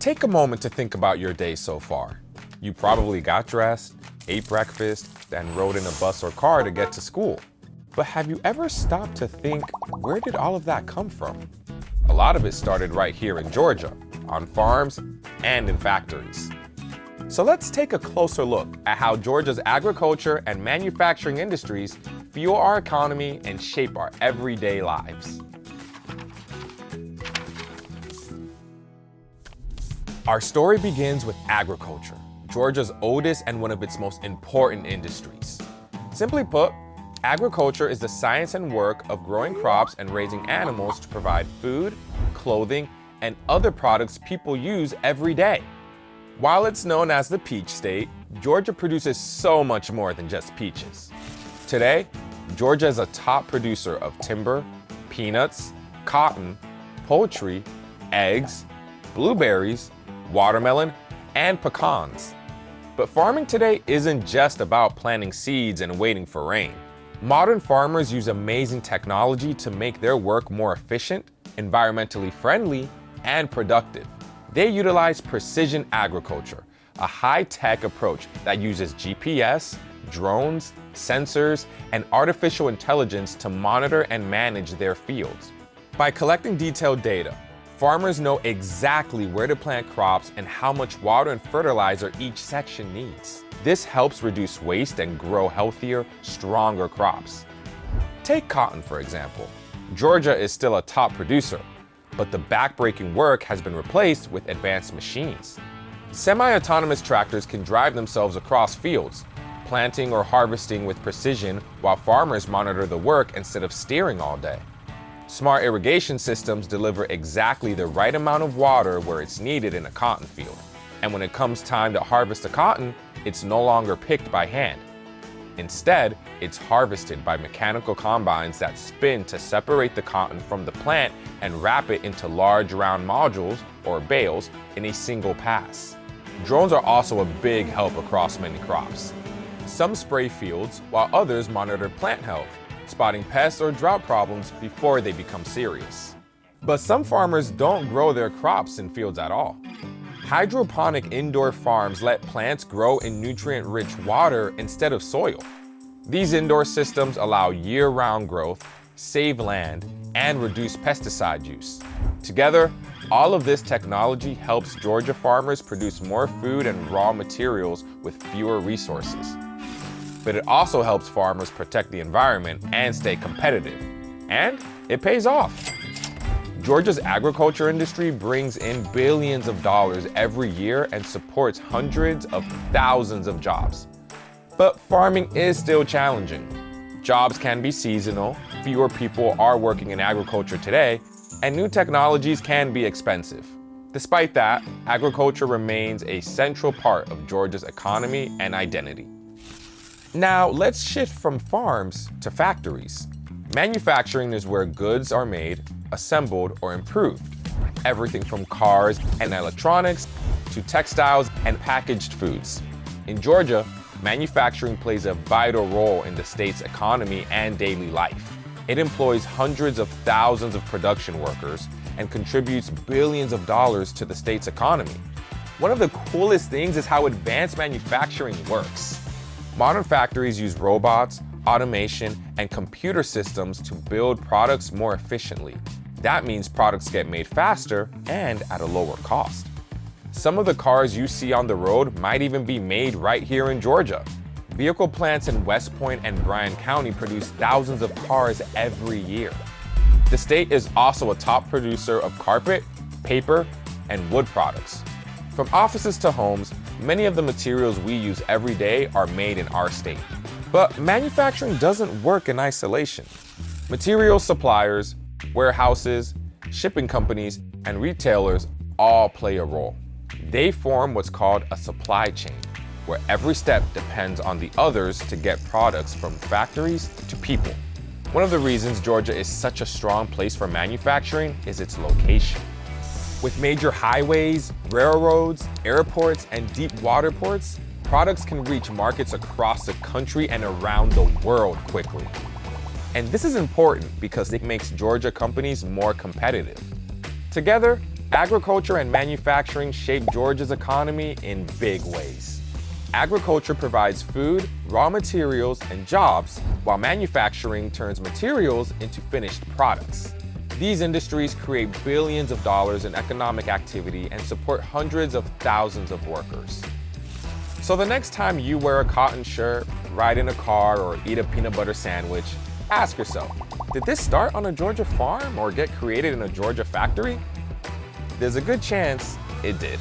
Take a moment to think about your day so far. You probably got dressed, ate breakfast, then rode in a bus or car to get to school. But have you ever stopped to think, where did all of that come from? A lot of it started right here in Georgia, on farms and in factories. So let's take a closer look at how Georgia's agriculture and manufacturing industries fuel our economy and shape our everyday lives. Our story begins with agriculture, Georgia's oldest and one of its most important industries. Simply put, agriculture is the science and work of growing crops and raising animals to provide food, clothing, and other products people use every day. While it's known as the peach state, Georgia produces so much more than just peaches. Today, Georgia is a top producer of timber, peanuts, cotton, poultry, eggs, blueberries, watermelon, and pecans. But farming today isn't just about planting seeds and waiting for rain. Modern farmers use amazing technology to make their work more efficient, environmentally friendly, and productive. They utilize precision agriculture, a high-tech approach that uses GPS, drones, sensors, and artificial intelligence to monitor and manage their fields. By collecting detailed data, farmers know exactly where to plant crops and how much water and fertilizer each section needs. This helps reduce waste and grow healthier, stronger crops. Take cotton, for example. Georgia is still a top producer, but the backbreaking work has been replaced with advanced machines. Semi-autonomous tractors can drive themselves across fields, planting or harvesting with precision while farmers monitor the work instead of steering all day. Smart irrigation systems deliver exactly the right amount of water where it's needed in a cotton field. And when it comes time to harvest the cotton, it's no longer picked by hand. Instead, it's harvested by mechanical combines that spin to separate the cotton from the plant and wrap it into large round modules or bales in a single pass. Drones are also a big help across many crops. Some spray fields, while others monitor plant health, spotting pests or drought problems before they become serious. But some farmers don't grow their crops in fields at all. Hydroponic indoor farms let plants grow in nutrient-rich water instead of soil. These indoor systems allow year-round growth, save land, and reduce pesticide use. Together, all of this technology helps Georgia farmers produce more food and raw materials with fewer resources. But it also helps farmers protect the environment and stay competitive. And it pays off. Georgia's agriculture industry brings in billions of dollars every year and supports hundreds of thousands of jobs. But farming is still challenging. Jobs can be seasonal, fewer people are working in agriculture today, and new technologies can be expensive. Despite that, agriculture remains a central part of Georgia's economy and identity. Now, let's shift from farms to factories. Manufacturing is where goods are made, assembled, or improved. Everything from cars and electronics to textiles and packaged foods. In Georgia, manufacturing plays a vital role in the state's economy and daily life. It employs hundreds of thousands of production workers and contributes billions of dollars to the state's economy. One of the coolest things is how advanced manufacturing works. Modern factories use robots, automation, and computer systems to build products more efficiently. That means products get made faster and at a lower cost. Some of the cars you see on the road might even be made right here in Georgia. Vehicle plants in West Point and Bryan County produce thousands of cars every year. The state is also a top producer of carpet, paper, and wood products. From offices to homes, many of the materials we use every day are made in our state. But manufacturing doesn't work in isolation. Material suppliers, warehouses, shipping companies, and retailers all play a role. They form what's called a supply chain, where every step depends on the others to get products from factories to people. One of the reasons Georgia is such a strong place for manufacturing is its location. With major highways, railroads, airports, and deep water ports, products can reach markets across the country and around the world quickly. And this is important because it makes Georgia companies more competitive. Together, Agriculture and manufacturing shape Georgia's economy in big ways. Agriculture provides food, raw materials, and jobs, while manufacturing turns materials into finished products. These industries create billions of dollars in economic activity and support hundreds of thousands of workers. So the next time you wear a cotton shirt, ride in a car, or eat a peanut butter sandwich, ask yourself, did this start on a Georgia farm or get created in a Georgia factory? There's a good chance it did.